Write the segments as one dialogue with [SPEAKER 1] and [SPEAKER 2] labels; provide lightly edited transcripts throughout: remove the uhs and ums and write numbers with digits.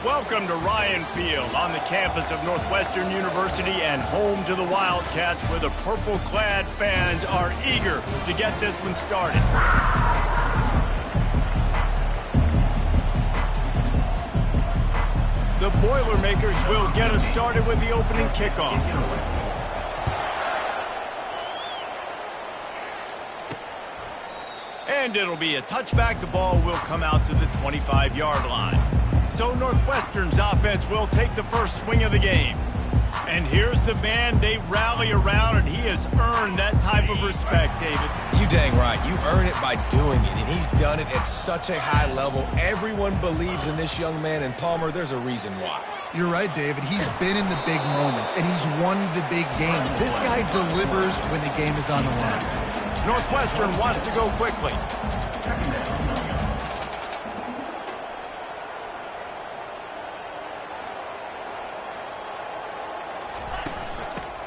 [SPEAKER 1] Welcome to Ryan Field on the campus of Northwestern University and home to the Wildcats, where the purple-clad fans are eager to get this one started. The Boilermakers will get us started with the opening kickoff. And it'll be a touchback. The ball will come out to the 25-yard line. So Northwestern's offense will take the first swing of the game. And here's the man they rally around, and he has earned that type of respect, David.
[SPEAKER 2] You dang right. You earn it by doing it, and he's done it at such a high level. Everyone believes in this young man, and Palmer, there's a reason why.
[SPEAKER 3] You're right, David. He's been in the big moments, and he's won the big games. This guy delivers when the game is on the line.
[SPEAKER 1] Northwestern wants to go quickly.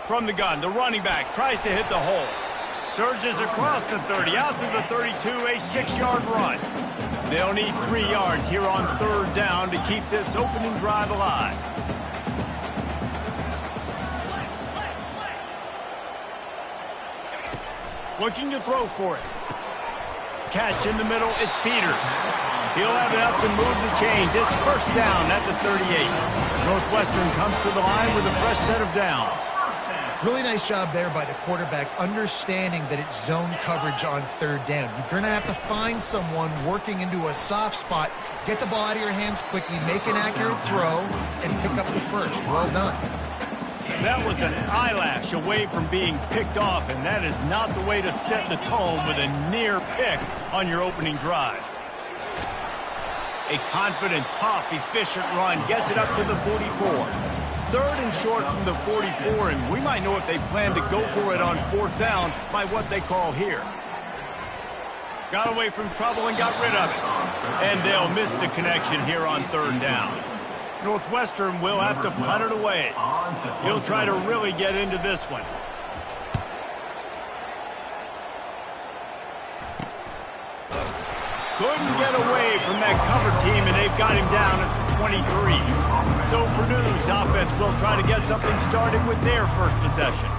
[SPEAKER 1] From the gun, the running back tries to hit the hole. Surges across the 30, out to the 32, a 6-yard run. They'll need 3 yards here on third down to keep this opening drive alive. Looking to throw for it. Catch in the middle, it's Peters. He'll have enough to move the chains. It's first down at the 38. Northwestern comes to the line with a fresh set of downs.
[SPEAKER 3] Really nice job there by the quarterback, understanding that it's zone coverage on third down. You're going to have to find someone working into a soft spot, get the ball out of your hands quickly, make an accurate throw, and pick up the first. Well done.
[SPEAKER 1] That was an eyelash away from being picked off, and that is not the way to set the tone with a near pick on your opening drive. A confident, tough, efficient run gets it up to the 44. Third and short from the 44, and we might know if they plan to go for it on fourth down by what they call here. Got away from trouble and got rid of it. And they'll miss the connection here on third down. Northwestern will have to punt it away. He'll try to really get into this one. Couldn't get away from that cover team, and they've got him down at the 23. So Purdue's offense will try to get something started with their first possession.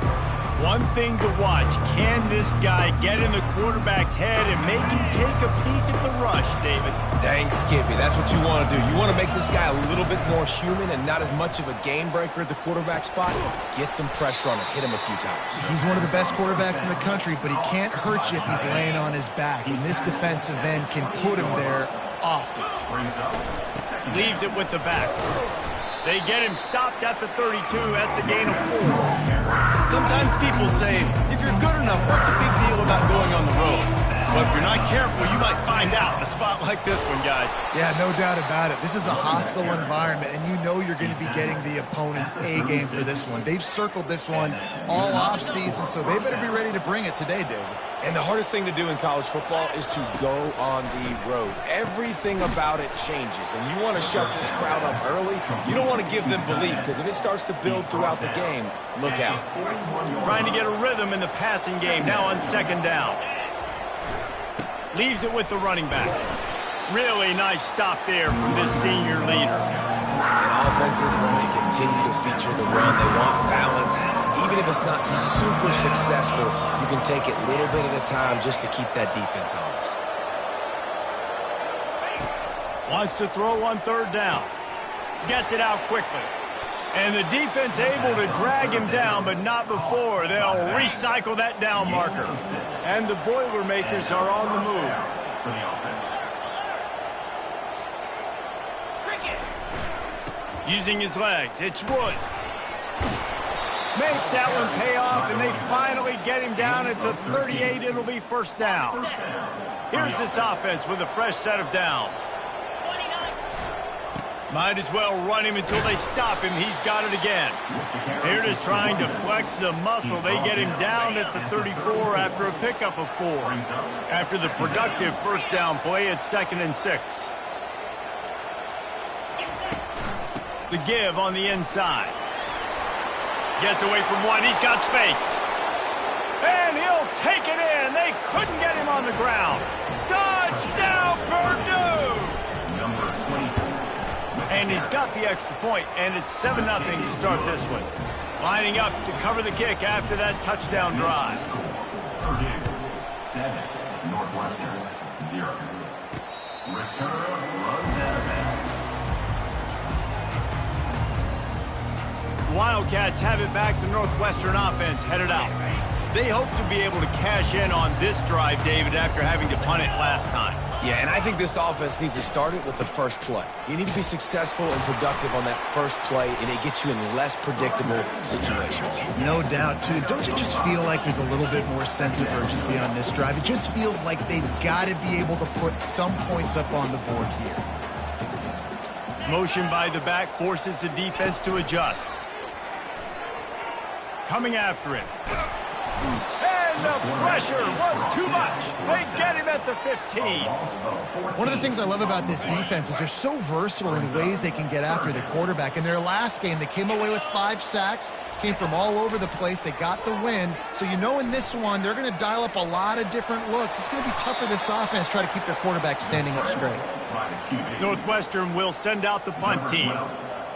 [SPEAKER 1] One thing to watch, can this guy get in the quarterback's head and make him take a peek at the rush, David?
[SPEAKER 2] Dang, Skippy, that's what you want to do. You want to make this guy a little bit more human and not as much of a game breaker at the quarterback spot. Get some pressure on him, hit him a few times.
[SPEAKER 3] He's one of the best quarterbacks in the country, but he can't hurt you if he's laying on his back. And this defensive end can put him there often.
[SPEAKER 1] Leaves it with the back. They get him stopped at the 32. That's a gain of 4. Sometimes people say, if you're good enough, what's the big deal about going on the road? Well, if you're not careful, you might find out in a spot like this one, guys.
[SPEAKER 3] Yeah, no doubt about it. This is a hostile environment, and you know you're going to be getting the opponent's A game for this one. They've circled this one all off-season, so they better be ready to bring it today, David.
[SPEAKER 2] And the hardest thing to do in college football is to go on the road. Everything about it changes, and you want to shut this crowd up early. You don't want to give them belief, because if it starts to build throughout the game, look out.
[SPEAKER 1] Trying to get a rhythm in the passing game now on second down. Leaves it with the running back. Really nice stop there from this senior leader.
[SPEAKER 2] An offense is going to continue to feature the run. They want balance. Even if it's not super successful, you can take it little bit at a time just to keep that defense honest.
[SPEAKER 1] Wants to throw on third down. Gets it out quickly. And the defense able to drag him down, but not before. They'll recycle that down marker. And the Boilermakers are on the move. Using his legs, it's Woods. Makes that one pay off, and they finally get him down at the 38. It'll be first down. Here's this offense with a fresh set of downs. Might as well run him until they stop him. He's got it again. Here it is trying to flex the muscle. They get him down at the 34 after a pickup of 4. After the productive first down play, it's 2nd and 6. The give on the inside. Gets away from one. He's got space. And he'll take it in. They couldn't get him on the ground. Touchdown, Purdue! And he's got the extra point, and it's 7-0 to start this one. Lining up to cover the kick after that touchdown drive.
[SPEAKER 4] Purdue 7, Northwestern 0. Return runs out of bounds.
[SPEAKER 1] Wildcats have it back. The Northwestern offense headed out. They hope to be able to cash in on this drive, David, after having to punt it last time.
[SPEAKER 2] Yeah, and I think this offense needs to start it with the first play. You need to be successful and productive on that first play, and it gets you in less predictable situations.
[SPEAKER 3] No doubt, too. Don't you just feel like there's a little bit more sense of urgency on this drive? It just feels like they've got to be able to put some points up on the board here.
[SPEAKER 1] Motion by the back forces the defense to adjust. Coming after it. And the pressure was too much. They get him at the 15.
[SPEAKER 3] One of the things I love about this defense is they're so versatile in ways they can get after the quarterback. In their last game, they came away with 5 sacks, came from all over the place. They got the win. So you know in this one, they're going to dial up a lot of different looks. It's going to be tough for this offense to try to keep their quarterback standing up straight.
[SPEAKER 1] Northwestern will send out the punt team.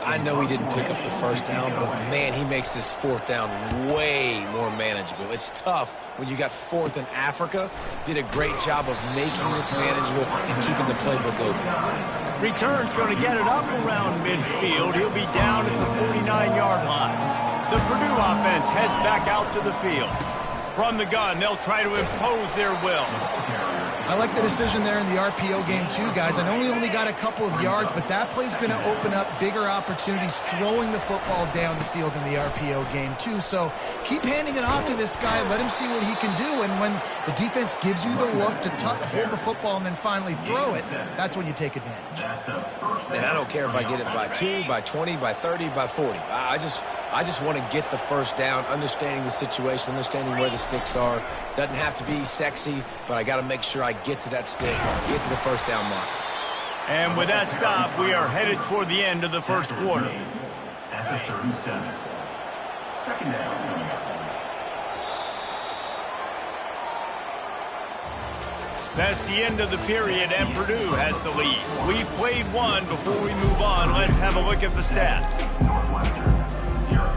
[SPEAKER 2] I know he didn't pick up the first down, but, man, he makes this 4th down way more manageable. It's tough when you got 4th in Africa. Did a great job of making this manageable and keeping the playbook open.
[SPEAKER 1] Return's going to get it up around midfield. He'll be down at the 49-yard line. The Purdue offense heads back out to the field. From the gun, they'll try to impose their will.
[SPEAKER 3] I like the decision there in the RPO game too, guys. I know he only got a couple of yards, but that play's going to open up bigger opportunities throwing the football down the field in the RPO game too. So keep handing it off to this guy. Let him see what he can do. And when the defense gives you the look to hold the football and then finally throw it, that's when you take advantage.
[SPEAKER 2] And I don't care if I get it by 2, by 20, by 30, by 40. I just want to get the first down, understanding the situation, understanding where the sticks are. Doesn't have to be sexy, but I got to make sure I get to that stick, get to the first down mark.
[SPEAKER 1] And with that stop, we are headed toward the end of the first quarter.
[SPEAKER 4] At the 37. Second down.
[SPEAKER 1] That's the end of the period, and Purdue has the lead. We've played one. Before we move on, let's have a look at the stats.
[SPEAKER 4] Northwestern 0.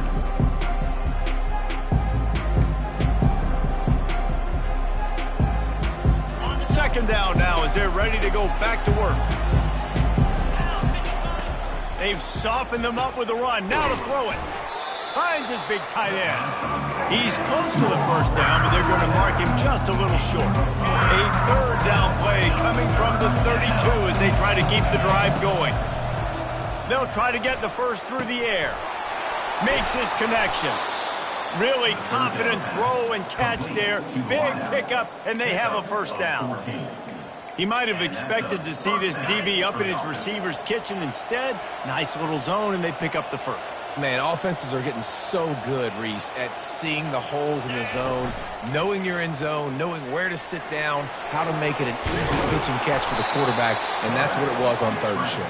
[SPEAKER 1] Second down now as they're ready to go back to work. They've softened them up with a run. Now to throw it. Finds his big tight end. He's close to the first down, but they're going to mark him just a little short. A third down play coming from the 32 as they try to keep the drive going. They'll try to get the first through the air. Makes his connection. Really confident throw and catch there. Big pickup, and they have a first down. He might have expected to see this DB up in his receiver's kitchen. Instead, nice little zone, and they pick up the first.
[SPEAKER 2] Man, offenses are getting so good, Reese, at seeing the holes in the zone, knowing you're in zone, knowing where to sit down, how to make it an easy pitch and catch for the quarterback, and that's what it was on 3rd and short.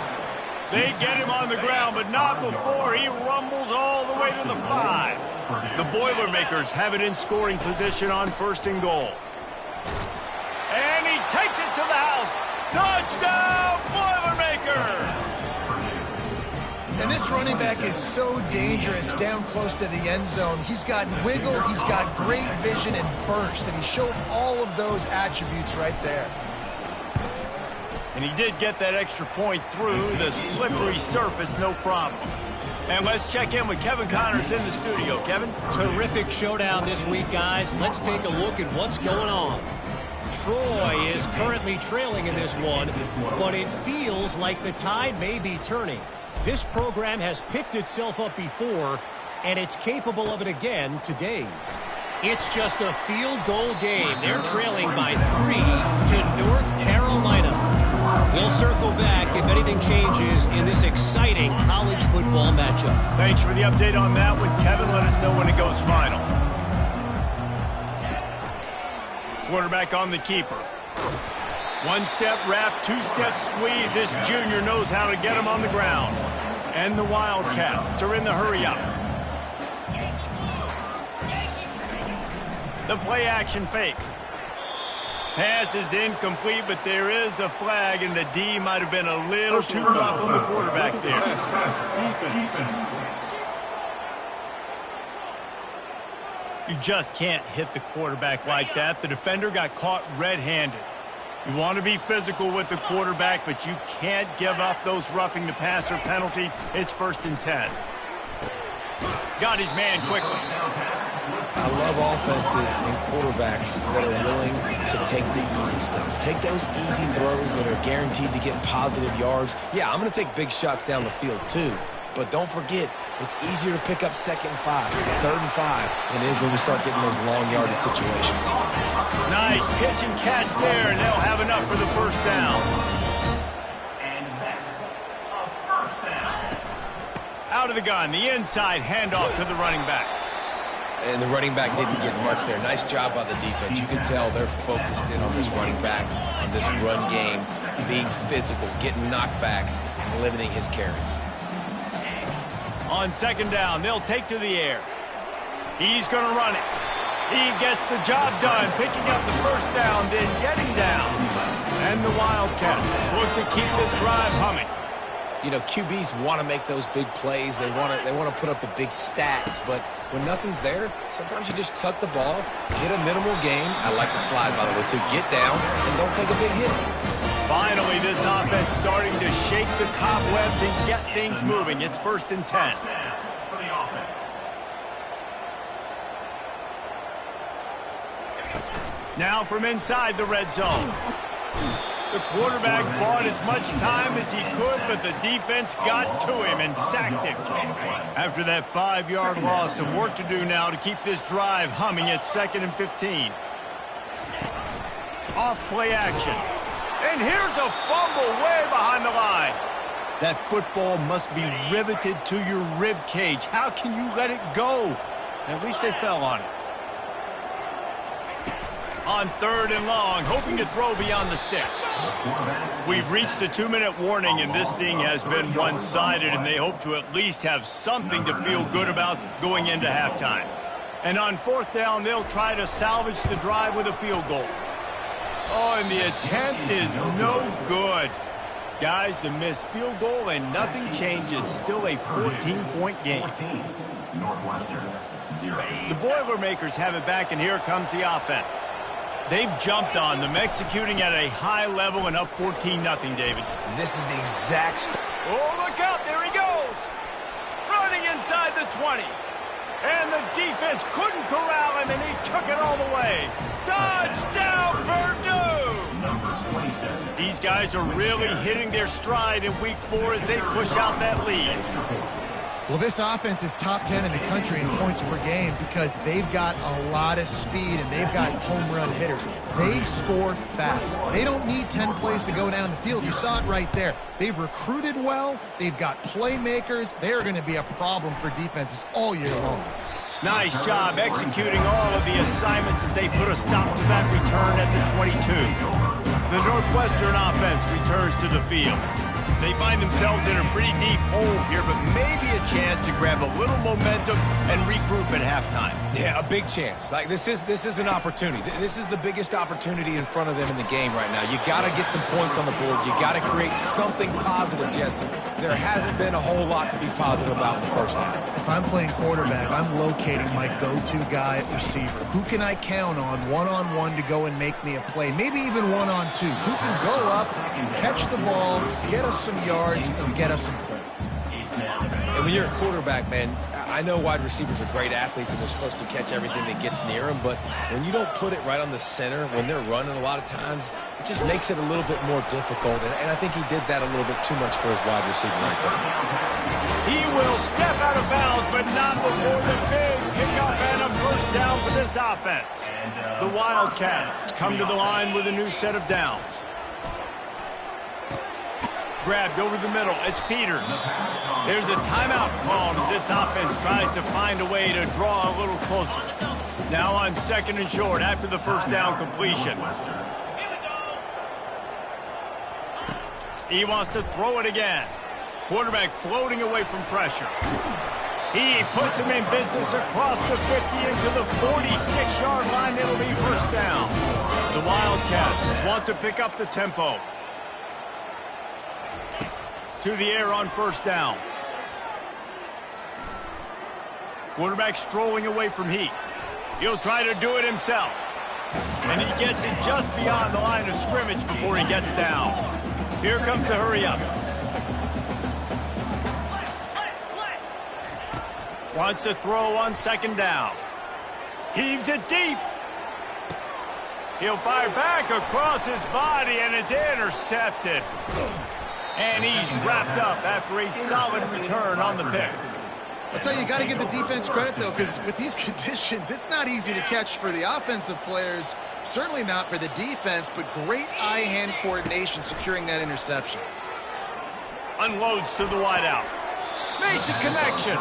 [SPEAKER 1] They get him on the ground, but not before he rumbles all the way to the 5. The Boilermakers have it in scoring position on 1st and goal. And he takes it to the house. Touchdown, Boilermakers!
[SPEAKER 3] And this running back is so dangerous down close to the end zone. He's got wiggle, he's got great vision and burst, and he showed all of those attributes right there.
[SPEAKER 1] And he did get that extra point through the slippery surface, no problem. And let's check in with Kevin Connors in the studio. Kevin?
[SPEAKER 5] Terrific showdown this week, guys. Let's take a look at what's going on. Troy is currently trailing in this one, but it feels like the tide may be turning. This program has picked itself up before, and it's capable of it again today. It's just a field goal game. They're trailing by 3 to North Carolina. We'll circle back if anything changes in this exciting college football matchup.
[SPEAKER 1] Thanks for the update on that one, Kevin. Let us know when it goes final. Quarterback on the keeper. 1-step wrap, 2-step squeeze. This junior knows how to get him on the ground. And the Wildcats are in the hurry-up. The play-action fake. Pass is incomplete, but there is a flag, and the D might have been a little too rough on the quarterback there. You just can't hit the quarterback like that. The defender got caught red-handed. You want to be physical with the quarterback, but you can't give up those roughing the passer penalties. It's 1st and 10. Got his man quickly.
[SPEAKER 2] I love offenses and quarterbacks that are willing to take the easy stuff. Take those easy throws that are guaranteed to get positive yards. Yeah, I'm going to take big shots down the field too. But don't forget, it's easier to pick up 2nd and 5, 3rd and 5 than it is when we start getting those long yardage situations.
[SPEAKER 1] Nice pitch and catch there, and they'll have enough for the 1st down.
[SPEAKER 4] And that's a 1st down.
[SPEAKER 1] Out of the gun, the inside handoff to the running back.
[SPEAKER 2] And the running back didn't get much there. Nice job by the defense. You can tell they're focused in on this running back, on this run game, being physical, getting knockbacks, and limiting his carries.
[SPEAKER 1] On 2nd down, they'll take to the air. He's going to run it. He gets the job done, picking up the 1st down, then getting down. And the Wildcats look to keep this drive humming.
[SPEAKER 2] You know, QBs want to make those big plays. They want to put up the big stats. But when nothing's there, sometimes you just tuck the ball, get a minimal gain. I like the slide, by the way, too. Get down and don't take a big hit.
[SPEAKER 1] Finally, this offense starting to shake the cobwebs and get things moving. It's 1st and 10.
[SPEAKER 4] For the offense.
[SPEAKER 1] Now from inside the red zone. The quarterback bought as much time as he could, but the defense got to him and sacked him. After that 5-yard loss, some work to do now to keep this drive humming at 2nd and 15. Off play action. And here's a fumble way behind the line. That football must be riveted to your rib cage. How can you let it go? At least they fell on it. On 3rd and long, hoping to throw beyond the sticks. We've reached the 2-minute warning, and this thing has been one-sided, and they hope to at least have something to feel good about going into halftime. And on 4th down, they'll try to salvage the drive with a field goal. Oh, and the attempt is no good. Guys, a missed field goal, and nothing changes. Still a 14-point game.
[SPEAKER 4] 14, Northwestern, 0.
[SPEAKER 1] The Boilermakers have it back, and here comes the offense. They've jumped on them, executing at a high level and up 14-0, David.
[SPEAKER 2] This is the exact...
[SPEAKER 1] Oh, look out, there he goes. Running inside the 20. And the defense couldn't corral him, and he took it all the way. Touchdown, Purdue!
[SPEAKER 4] Number 27.
[SPEAKER 1] These guys are really hitting their stride in week 4 as they push out that lead.
[SPEAKER 3] Well, this offense is top 10 in the country in points per game because they've got a lot of speed and they've got home run hitters. They score fast. They don't need 10 plays to go down the field. You saw it right there. They've recruited well. They've got playmakers. They're going to be a problem for defenses all year long.
[SPEAKER 1] Nice job executing all of the assignments as they put a stop to that return at the 22. The Northwestern offense returns to the field. They find themselves in a pretty deep hole here, but maybe a chance to grab a little momentum and regroup at halftime.
[SPEAKER 2] Yeah, a big chance. Like this is an opportunity. This is the biggest opportunity in front of them in the game right now. You got to get some points on the board. You got to create something positive, Jesse. There hasn't been a whole lot to be positive about in the first half.
[SPEAKER 3] If I'm playing quarterback, I'm locating my go-to guy at receiver. Who can I count on one-on-one to go and make me a play? Maybe even one-on-two. Who can go up, catch the ball, get us some yards, and get us some points?
[SPEAKER 2] And when you're a quarterback, man, I know wide receivers are great athletes and they're supposed to catch everything that gets near them, but when you don't put it right on the center, when they're running a lot of times, it just makes it a little bit more difficult. And I think he did that a little bit too much for his wide receiver right there.
[SPEAKER 1] He will step out of bounds, but not before the big pickup and a first down for this offense. The Wildcats come to the line with a new set of downs. Grabbed over the middle. It's Peters. There's a timeout called as this offense tries to find a way to draw a little closer. Now on 2nd and short after the first down completion. He wants to throw it again. Quarterback floating away from pressure. He puts him in business across the 50 into the 46-yard line. It'll be first down. The Wildcats want to pick up the tempo. To the air on first down. Quarterback strolling away from Heat. He'll try to do it himself. And he gets it just beyond the line of scrimmage before he gets down. Here comes the hurry up. Wants to throw on second down. Heaves it deep. He'll fire back across his body, and it's intercepted. And he's wrapped up after a solid return on the pick.
[SPEAKER 3] I'll tell you, you got to give the defense credit, though, because with these conditions, it's not easy to catch for the offensive players. Certainly not for the defense, but great eye-hand coordination securing that interception.
[SPEAKER 1] Unloads to the wideout. Makes a connection.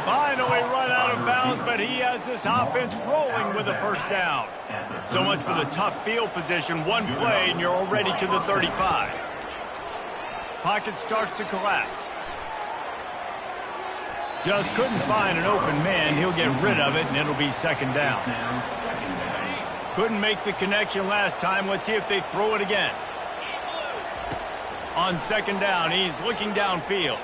[SPEAKER 1] Finally run out of bounds, but he has this offense rolling with a first down. So much for the tough field position. One play, and you're already to the 35. Pocket starts to collapse. Just couldn't find an open man. He'll get rid of it, and it'll be second down. Couldn't make the connection last time. Let's see if they throw it again. On second down, he's looking downfield.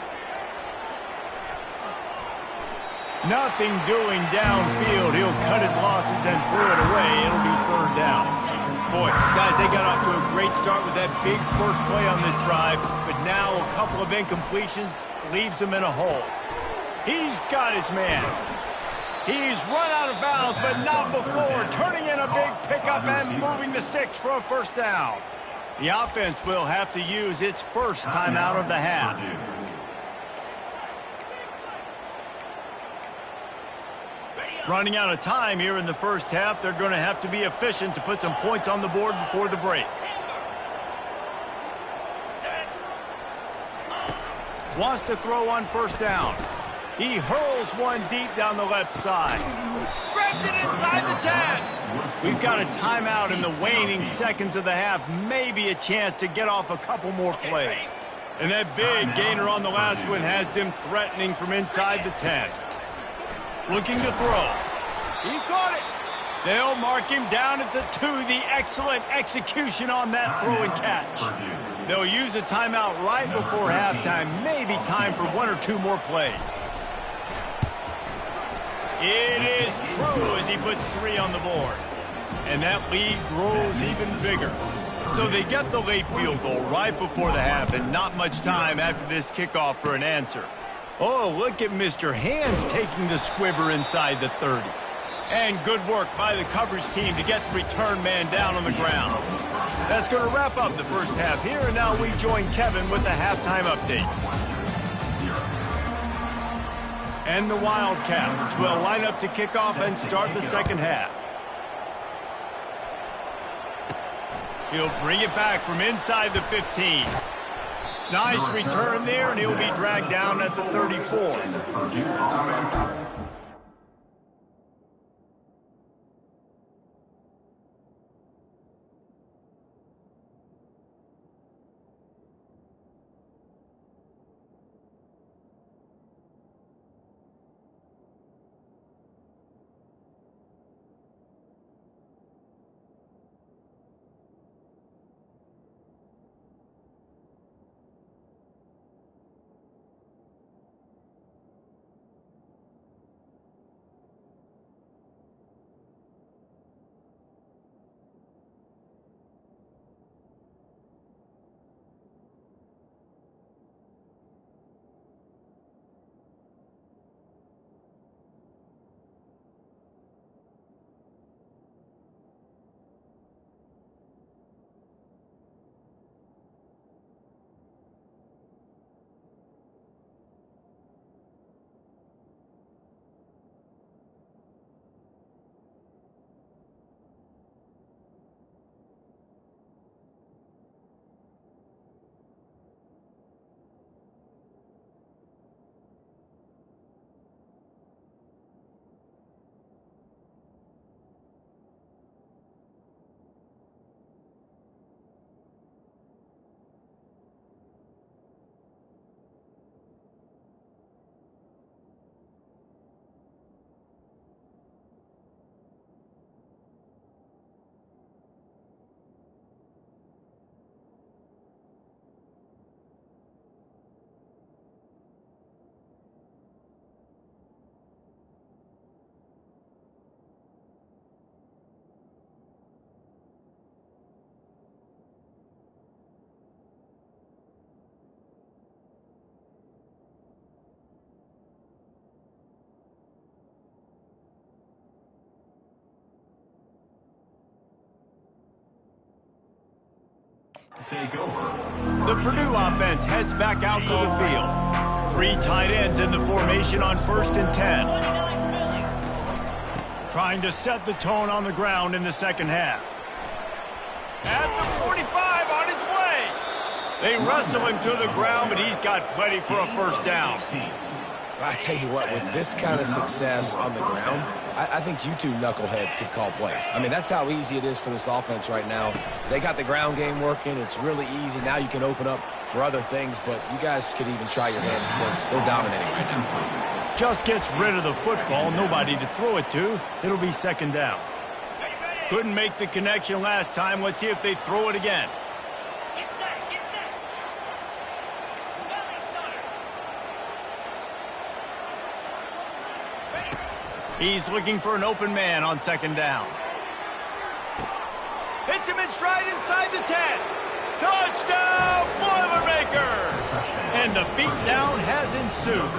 [SPEAKER 1] Nothing doing downfield. He'll cut his losses and throw it away. It'll be third down. Boy, guys, they got off to a great start with that big first play on this drive, but now a couple of incompletions leaves them in a hole. He's got his man. He's run out of bounds, but not before turning in a big pickup and moving the sticks for a first down. The offense will have to use its first timeout of the half. Running out of time here in the first half. They're going to have to be efficient to put some points on the board before the break. Wants to throw on first down. He hurls one deep down the left side. Grabs it inside the 10. We've got a timeout in the waning seconds of the half. Maybe a chance to get off a couple more plays. And that big gainer on the last one has them threatening from inside the 10. Looking to throw. He caught it. They'll mark him down at the 2. The excellent execution on that throw and catch. They'll use a timeout right before halftime. Maybe time for one or two more plays. It is true as he puts 3 on the board. And that lead grows even bigger. So they get the late field goal right before the half, and not much time after this kickoff for an answer. Oh, look at Mr. Hands taking the squibber inside the 30. And good work by the coverage team to get the return man down on the ground. That's going to wrap up the first half here, and now we join Kevin with the halftime update. And the Wildcats will line up to kick off and start the second half. He'll bring it back from inside the 15. Nice return there, and he'll be dragged down at the 34.
[SPEAKER 4] Take over.
[SPEAKER 1] The Purdue offense heads back out to the field. 3 tight ends in the formation on 1st and 10. Trying to set the tone on the ground in the second half. At the 45, on his way. They wrestle him to the ground, but he's got plenty for a first down.
[SPEAKER 2] I tell you what, with this kind of success on the ground, I think you two knuckleheads could call plays. I mean, that's how easy it is for this offense right now. They got the ground game working. It's really easy. Now you can open up for other things, but you guys could even try your hand because they're dominating right now.
[SPEAKER 1] Just gets rid of the football. Nobody to throw it to. It'll be second down. Couldn't make the connection last time. Let's see if they throw it again. He's looking for an open man on second down. Hits him in stride inside the 10. Touchdown, Boilermakers! And the beatdown has ensued.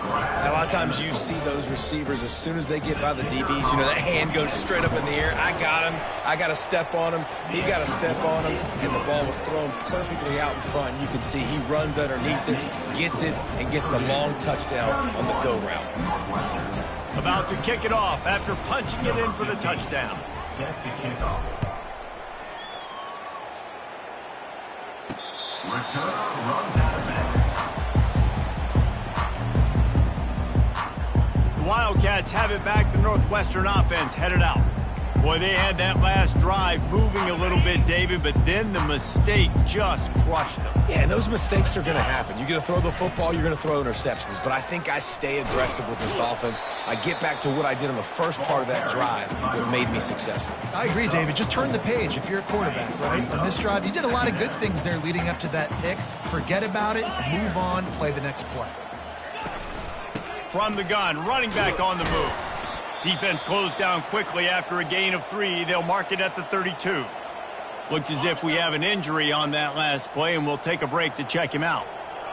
[SPEAKER 2] A lot of times you see those receivers, as soon as they get by the DBs, you know, that hand goes straight up in the air. I got him. I got to step on him. He got to step on him. And the ball was thrown perfectly out in front. You can see he runs underneath it, gets it, and gets the long touchdown on the go route.
[SPEAKER 1] About to kick it off after punching it in for the touchdown.
[SPEAKER 4] Set to kick off. Return runs out of bounds.
[SPEAKER 1] The Wildcats have it back. The Northwestern offense headed out. Boy, they had that last drive moving a little bit, David, but then the mistake just crushed them.
[SPEAKER 2] Yeah, and those mistakes are going to happen. You're going to throw the football, you're going to throw interceptions. But I think I stay aggressive with this offense. I get back to what I did on the first part of that drive that made me successful.
[SPEAKER 3] I agree, David. Just turn the page if you're a quarterback, right? On this drive, you did a lot of good things there leading up to that pick. Forget about it, move on, play the next play.
[SPEAKER 1] From the gun, running back on the move. Defense closed down quickly after a gain of 3. They'll mark it at the 32. Looks as if we have an injury on that last play, and we'll take a break to check him out.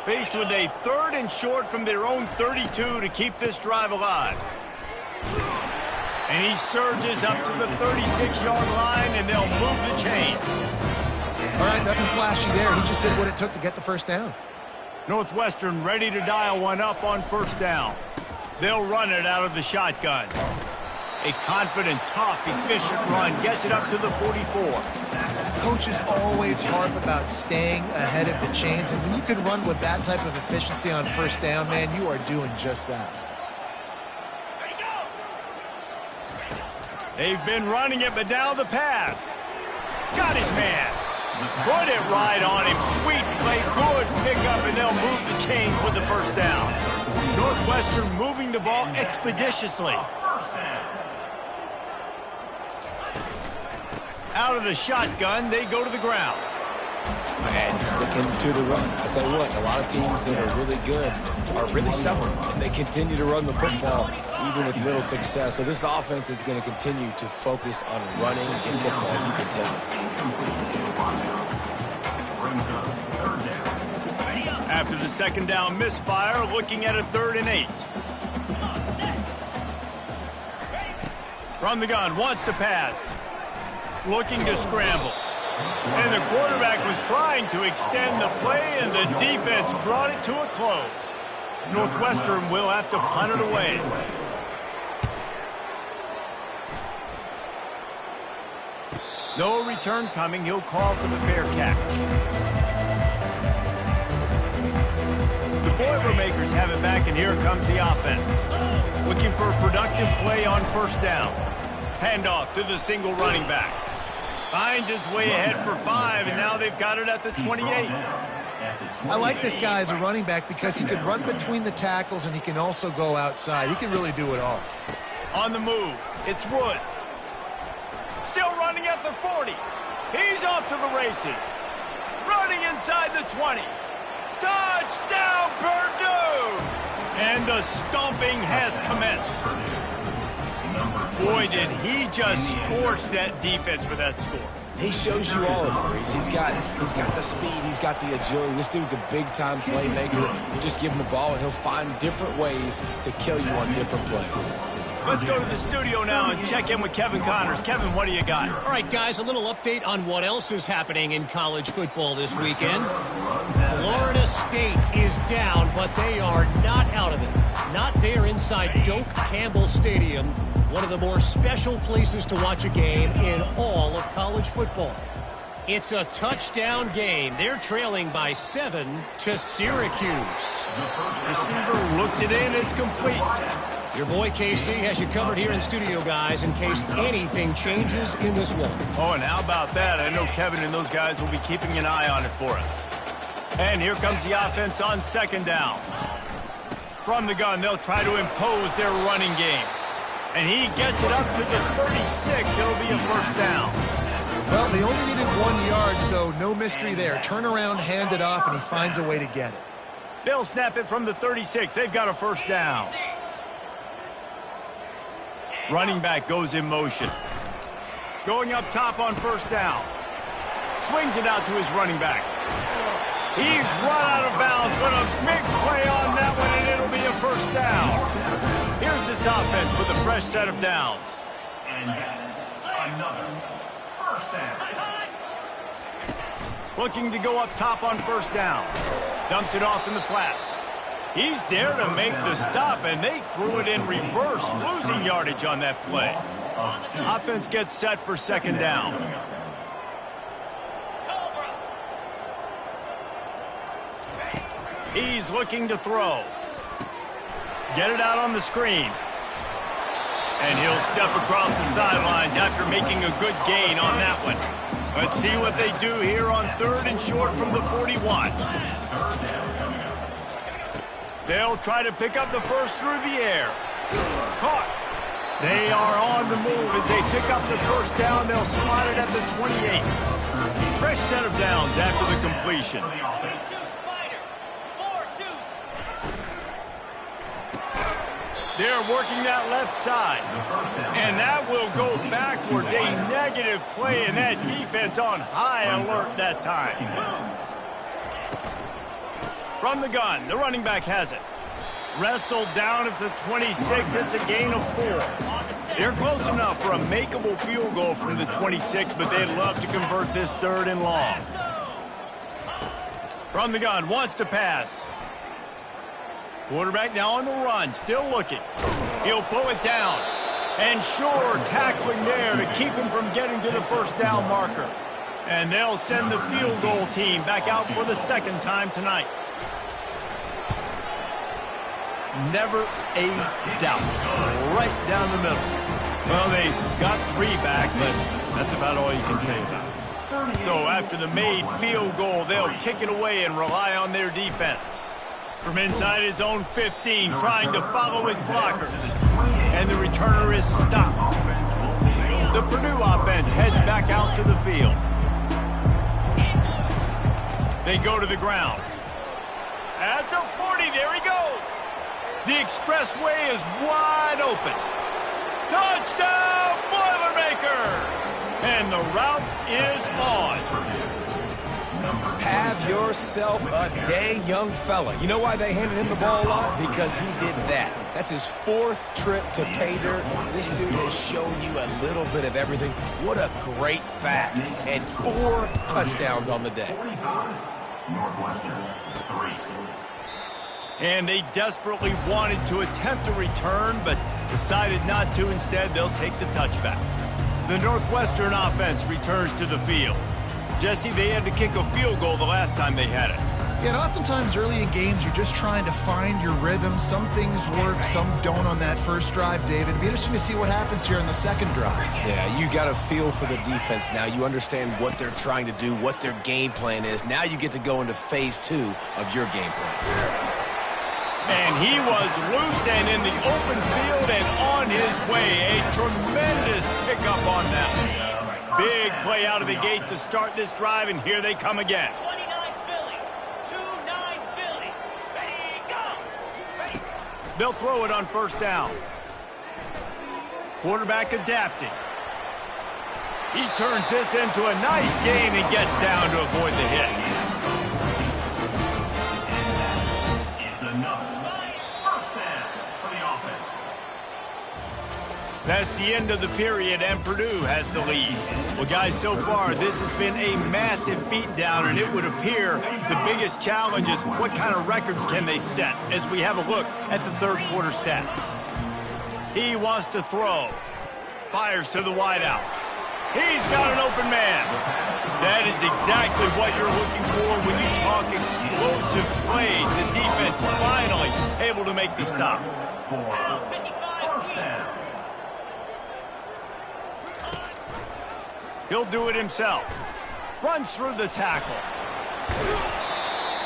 [SPEAKER 1] Faced with a 3rd and short from their own 32 to keep this drive alive. And he surges up to the 36-yard line, and they'll move the chain.
[SPEAKER 3] All right, nothing flashy there. He just did what it took to get the first down.
[SPEAKER 1] Northwestern ready to dial one up on first down. They'll run it out of the shotgun. A confident, tough, efficient run gets it up to the 44.
[SPEAKER 3] Coaches always harp about staying ahead of the chains, and when you can run with that type of efficiency on first down, man, you are doing just that.
[SPEAKER 1] They've been running it, but now the pass. Got his man. Put it right on him. Sweet play, good pickup, and they'll move the chains with the first down. Northwestern moving the ball expeditiously. Out of the shotgun, they go to the ground.
[SPEAKER 2] And sticking to the run. I tell you what, a lot of teams that are really good are really stubborn, and they continue to run the football even with little success. So this offense is going to continue to focus on running the football, you can tell.
[SPEAKER 1] After the second down misfire, looking at a 3rd and 8. From the gun, wants to pass. Looking to scramble. And the quarterback was trying to extend the play, and the defense brought it to a close. Northwestern will have to punt it away. No return coming. He'll call for the fair catch. The Boilermakers have it back, and here comes the offense. Looking for a productive play on first down. Handoff to the single running back. Finds his way ahead for 5, and now they've got it at the 28.
[SPEAKER 3] I like this guy as a running back because he can run between the tackles and he can also go outside. He can really do it all.
[SPEAKER 1] On the move, it's Woods. Still running at the 40. He's off to the races. Running inside the 20. Touchdown, Purdue! And the stomping has commenced. Boy, did he just scorch that defense for that score.
[SPEAKER 2] He shows you all of it, Reese. He's got the speed, he's got the agility. This dude's a big-time playmaker. You just give him the ball, and he'll find different ways to kill you on different plays.
[SPEAKER 1] Let's go to the studio now and check in with Kevin Connors. Kevin, what do you got?
[SPEAKER 5] All right, guys, a little update on what else is happening in college football this weekend. Florida State is down, but they are not out of it. Not there inside Doak Campbell Stadium, one of the more special places to watch a game in all of college football. It's a touchdown game. They're trailing by 7 to Syracuse.
[SPEAKER 1] Receiver looks it in. It's complete.
[SPEAKER 5] Your boy KC has you covered here in studio, guys, in case anything changes in this one.
[SPEAKER 1] Oh, and how about that? I know Kevin and those guys will be keeping an eye on it for us. And here comes the offense on second down. From the gun, they'll try to impose their running game. And he gets it up to the 36. It'll be a first down.
[SPEAKER 3] Well, they only needed 1 yard, so no mystery there. Turn around, hand it off, and he finds a way to get it.
[SPEAKER 1] They'll snap it from the 36. They've got a first down. Running back goes in motion. Going up top on first down. Swings it out to his running back. He's run out of bounds, but a big play on that one, and it'll be a first down. Here's this offense with a fresh set of downs.
[SPEAKER 4] And that's another first down.
[SPEAKER 1] Looking to go up top on first down. Dumps it off in the flats. He's there to make the stop, and they threw it in reverse, losing yardage on that play. Offense gets set for second down. He's looking to throw. Get it out on the screen. And he'll step across the sidelines after making a good gain on that one. Let's see what they do here on third and short from the 41. They'll try to pick up the first through the air. Caught. They are on the move as they pick up the first down. They'll slot it at the 28. Fresh set of downs after the completion. They're working that left side. And that will go backwards. A negative play, and that defense on high alert that time. From the gun, the running back has it. Wrestled down at the 26. It's a gain of 4. They're close enough for a makeable field goal from the 26, but they'd love to convert this third and long. From the gun, wants to pass. Quarterback now on the run, still looking. He'll pull it down. And sure, tackling there to keep him from getting to the first down marker. And they'll send the field goal team back out for the second time tonight. Never a doubt. Right down the middle. Well, they got 3 back, but that's about all you can say about it. So after the made field goal, they'll kick it away and rely on their defense. From inside his own 15, trying to follow his blockers. And the returner is stopped. The Purdue offense heads back out to the field. They go to the ground. At the 40, there he goes. The expressway is wide open. Touchdown, Boilermakers! And the route is on.
[SPEAKER 2] Have yourself a day, young fella. You know why they handed him the ball a lot? Because he did that. That's his 4th trip to pay dirt. This dude has shown you a little bit of everything. What a great back. And 4 touchdowns on the day.
[SPEAKER 4] Northwestern 3.
[SPEAKER 1] And they desperately wanted to attempt a return, but decided not to. Instead, they'll take the touchback. The Northwestern offense returns to the field. Jesse, they had to kick a field goal the last time they had it.
[SPEAKER 3] Yeah, and oftentimes early in games, you're just trying to find your rhythm. Some things work, some don't on that first drive, David. It'd be interesting to see what happens here in the second drive.
[SPEAKER 2] Yeah, you got a feel for the defense now. You understand what they're trying to do, what their game plan is. Now you get to go into phase 2 of your game plan.
[SPEAKER 1] And he was loose and in the open field and on his way. A tremendous pickup on that one. Big play out of the gate to start this drive, and here they come again.
[SPEAKER 6] 29 Philly. 2-9 Philly. Ready, go! Ready.
[SPEAKER 1] They'll throw it on first down. Quarterback adapting. He turns this into a nice gain and gets down to avoid the hit. That's the end of the period, and Purdue has the lead. Well, guys, so far, this has been a massive beatdown, and it would appear the biggest challenge is what kind of records can they set as we have a look at the third quarter stats. He wants to throw. Fires to the wideout. He's got an open man. That is exactly what you're looking for when you talk explosive plays. The defense finally able to make the stop. He'll do it himself. Runs through the tackle.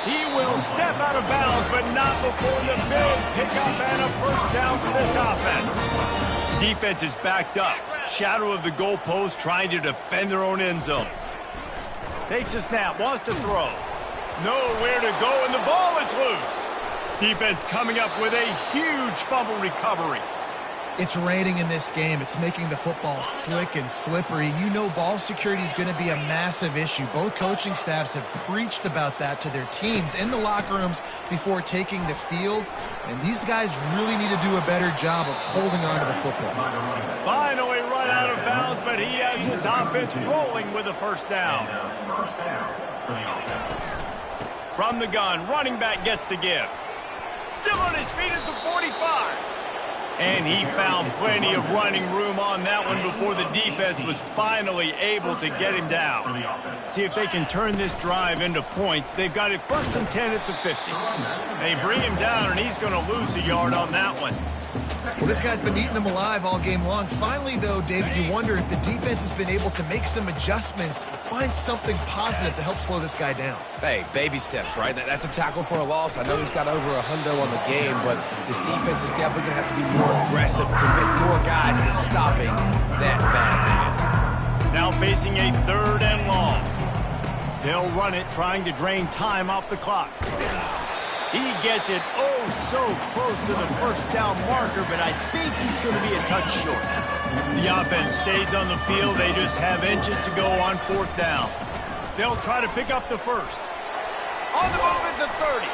[SPEAKER 1] He will step out of bounds, but not before the big pickup and a first down for this offense. Defense is backed up. Shadow of the goalpost, trying to defend their own end zone. Takes a snap, wants to throw. Nowhere to go, and the ball is loose. Defense coming up with a huge fumble recovery.
[SPEAKER 3] It's raining in this game. It's making the football slick and slippery. You know ball security is going to be a massive issue. Both coaching staffs have preached about that to their teams in the locker rooms before taking the field. And these guys really need to do a better job of holding on to the football.
[SPEAKER 1] Finally run out of bounds, but he has his offense rolling with a first down. From the gun, running back gets to give. Still on his feet at the 45. And he found plenty of running room on that one before the defense was finally able to get him down. See if they can turn this drive into points. They've got it 1st and 10 at the 50. They bring him down, and he's going to lose a yard on that one.
[SPEAKER 3] Well, this guy's been eating them alive all game long. Finally, though, David, you wonder if the defense has been able to make some adjustments, find something positive to help slow this guy down.
[SPEAKER 2] Hey, baby steps, right? That's a tackle for a loss. I know he's got over a hundo on the game, but his defense is definitely going to have to be more aggressive, commit more guys to stopping that bad man.
[SPEAKER 1] Now facing a 3rd and long. They'll run it, trying to drain time off the clock. He gets it so close to the first down marker, but I think he's going to be a touch short. The offense stays on the field. They just have inches to go on 4th down. They'll try to pick up the first. On the move at the 30.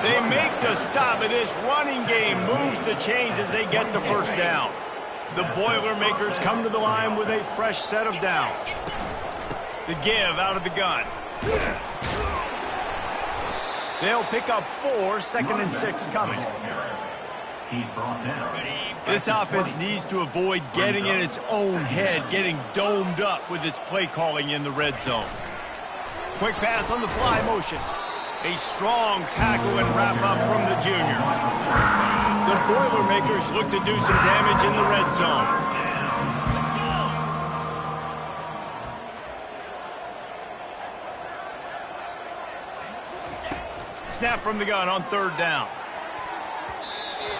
[SPEAKER 1] They make the stop, but this running game moves the chains as they get the first down. The Boilermakers come to the line with a fresh set of downs. The give out of the gun. They'll pick up 4, 2nd and 6 coming. This offense needs to avoid getting in its own head, getting domed up with its play calling in the red zone. Quick pass on the fly motion. A strong tackle and wrap up from the junior. The Boilermakers look to do some damage in the red zone. Snap from the gun on 3rd down.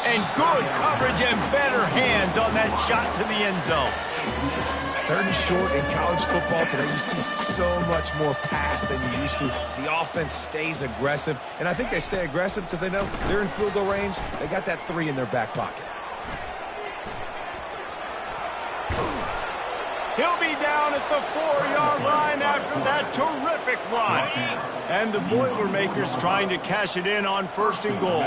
[SPEAKER 1] And good coverage and better hands on that shot to the end zone.
[SPEAKER 2] 3rd and short in college football today. You see so much more pass than you used to. The offense stays aggressive, and I think they stay aggressive because they know they're in field goal range. They got that 3 in their back pocket.
[SPEAKER 1] He'll be down at the 4-yard line after that terrific run. And the Boilermakers trying to cash it in on 1st and goal.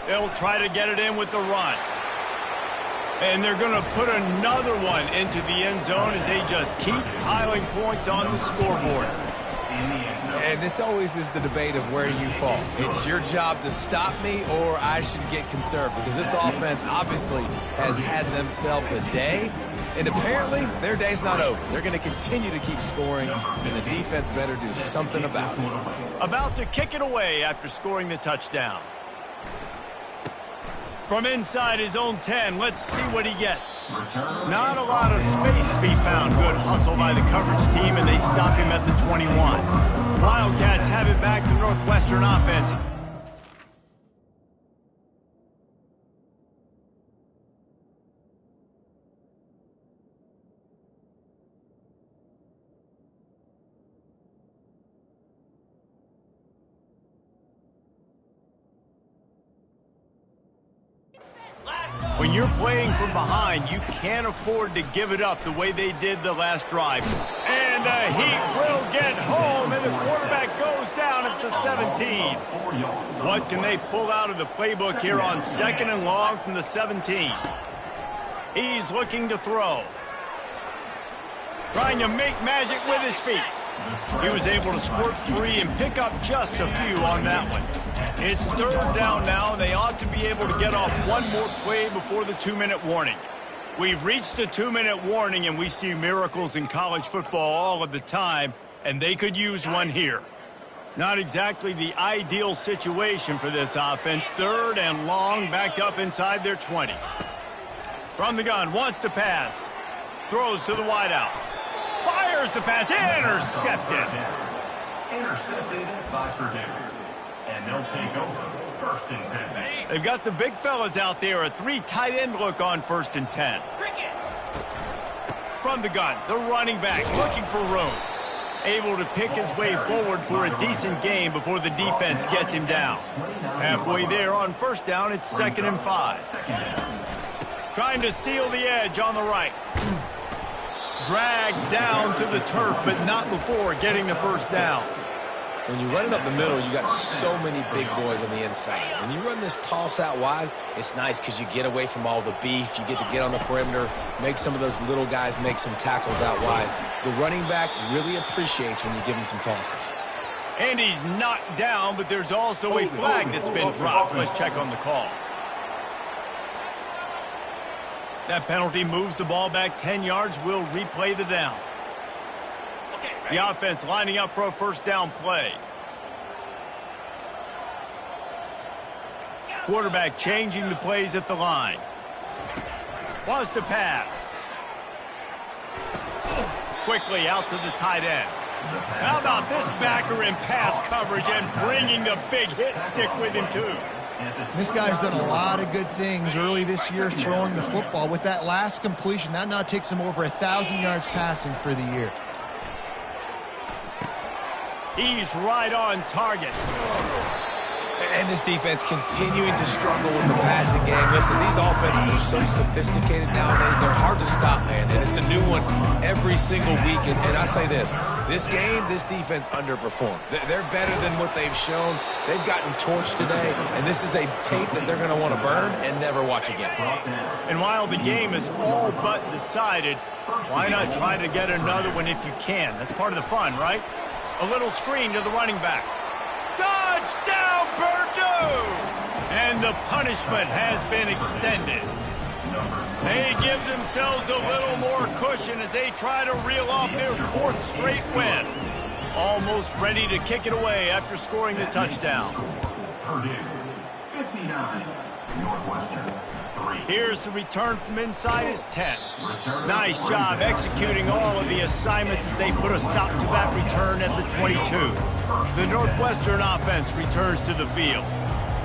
[SPEAKER 1] They'll try to get it in with the run. And they're going to put another one into the end zone as they just keep piling points on the scoreboard.
[SPEAKER 2] And this always is the debate of where you fall. It's your job to stop me or I should get conserved, because this offense obviously has had themselves a day. And apparently, their day's not over. They're going to continue to keep scoring, and the defense better do something about it.
[SPEAKER 1] About to kick it away after scoring the touchdown. From inside his own 10, let's see what he gets. Not a lot of space to be found. Good hustle by the coverage team, and they stop him at the 21. Wildcats have it back to Northwestern offense. When you're playing from behind, you can't afford to give it up the way they did the last drive. And the Heat will get home, and the quarterback goes down at the 17. What can they pull out of the playbook here on 2nd and long from the 17? He's looking to throw. Trying to make magic with his feet. He was able to squirt free and pick up just a few on that one. It's third down now. They ought to be able to get off one more play before the 2-minute warning. We've reached the 2-minute warning, and we see miracles in college football all of the time, and they could use one here. Not exactly the ideal situation for this offense. Third and long, backed up inside their 20. From the gun, wants to pass. Throws to the wideout. Fires the pass, intercepted.
[SPEAKER 4] Intercepted by Purdue. And they'll take over first and 10.
[SPEAKER 1] They've got the big fellas out there, a 3 tight end look on first and 10.
[SPEAKER 6] Cricket.
[SPEAKER 1] From the gun, the running back looking for room. Able to pick his way forward for a decent gain before the defense gets him down. Halfway there on first down, it's 2nd and 5. Trying to seal the edge on the right. Dragged down to the turf, but not before getting the first down.
[SPEAKER 2] When you run it up the middle, you got so many big boys on the inside. When you run this toss out wide, it's nice because you get away from all the beef. You get to get on the perimeter, make some of those little guys make some tackles out wide. The running back really appreciates when you give him some tosses.
[SPEAKER 1] And he's knocked down, but there's also a flag that's been dropped. Let's check on the call. That penalty moves the ball back 10 yards. We'll replay the down. The offense lining up for a first down play. Quarterback changing the plays at the line. Wants to pass. Quickly out to the tight end. How about this backer in pass coverage and bringing the big hit stick with him too?
[SPEAKER 3] This guy's done a lot of good things early this year throwing the football. With that last completion, that now takes him over 1,000 yards passing for the year.
[SPEAKER 1] He's right on target.
[SPEAKER 2] And this defense continuing to struggle with the passing game. Listen, these offenses are so sophisticated nowadays. They're hard to stop, man. And it's a new one every single week. And I say this game, this defense underperformed. They're better than what they've shown. They've gotten torched today. And this is a tape that they're going to want to burn and never watch again.
[SPEAKER 1] And while the game is all but decided, why not try to get another one if you can? That's part of the fun, right? A little screen to the running back. Touchdown, Purdue! And the punishment has been extended. They give themselves a little more cushion as they try to reel off their 4th straight win. Almost ready to kick it away after scoring the touchdown.
[SPEAKER 4] Purdue, 59. Northwestern, 3.
[SPEAKER 1] Here's the return from inside his 10. Nice job executing all of the assignments as they put a stop to that return at the 22. The Northwestern offense returns to the field.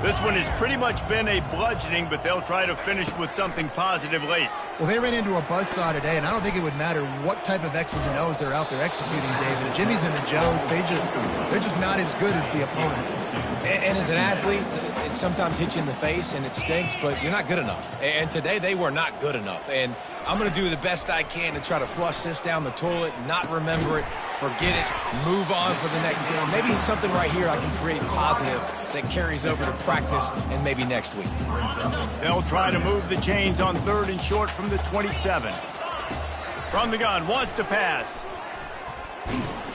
[SPEAKER 1] This one has pretty much been a bludgeoning, but they'll try to finish with something positive late.
[SPEAKER 3] Well, they ran into a buzzsaw today, and I don't think it would matter what type of X's and O's they're out there executing, David. Jimmy's and the Joes, they're just not as good as the opponent.
[SPEAKER 2] And as an athlete, it sometimes hits you in the face and it stinks, but you're not good enough. And today they were not good enough. And I'm going to do the best I can to try to flush this down the toilet, not remember it, forget it, move on for the next game. Maybe something right here I can create positive that carries over to practice and maybe next week.
[SPEAKER 1] They'll try to move the chains on 3rd and short from the 27. From the gun, wants to pass.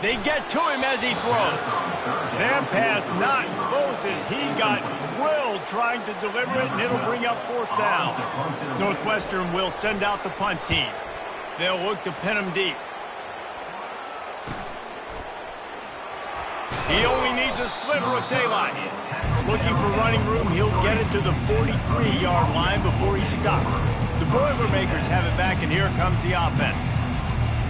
[SPEAKER 1] They get to him as he throws. That pass not close as he got drilled trying to deliver it, and it'll bring up 4th down. Northwestern will send out the punt team. They'll look to pin him deep. He only needs a sliver of daylight. Looking for running room, he'll get it to the 43-yard line before he's stopped. The Boilermakers have it back, and here comes the offense.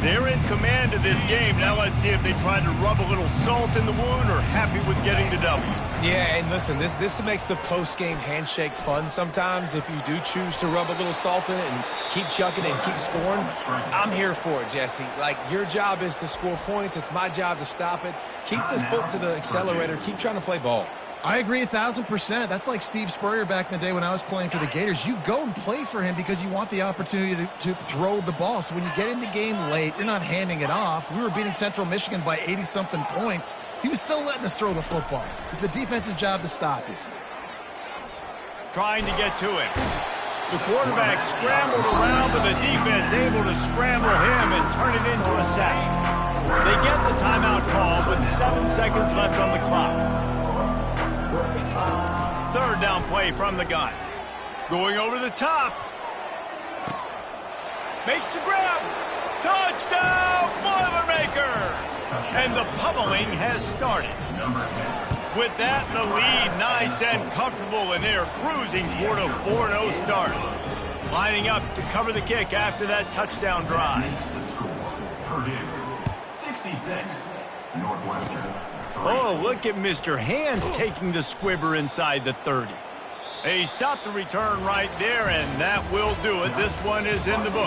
[SPEAKER 1] They're in command of this game. Now let's see if they try to rub a little salt in the wound or happy with getting the W.
[SPEAKER 2] Yeah, and listen, this makes the post-game handshake fun sometimes. If you do choose to rub a little salt in it and keep chucking and keep scoring, I'm here for it, Jesse. Like, your job is to score points. It's my job to stop it. Keep the foot to the accelerator. Keep trying to play ball.
[SPEAKER 3] I agree 1,000%. That's like Steve Spurrier back in the day when I was playing for the Gators. You go and play for him because you want the opportunity to throw the ball. So when you get in the game late, you're not handing it off. We were beating Central Michigan by 80-something points. He was still letting us throw the football. It's the defense's job to stop you.
[SPEAKER 1] Trying to get to him. The quarterback scrambled around, but the defense able to scramble him and turn it into a sack. They get the timeout call with 7 seconds left on the clock. Third down play from the gun. Going over the top. Makes the grab. Touchdown, Boilermakers! And the pummeling has started. With that, the lead nice and comfortable, and they're cruising toward a 4-0 start. Lining up to cover the kick after that touchdown drive.
[SPEAKER 4] Purdue, 66. Northwestern.
[SPEAKER 1] Oh, look at Mr. Hands taking the squibber inside the 30. They stopped the return right there, and that will do it. This one is in the book.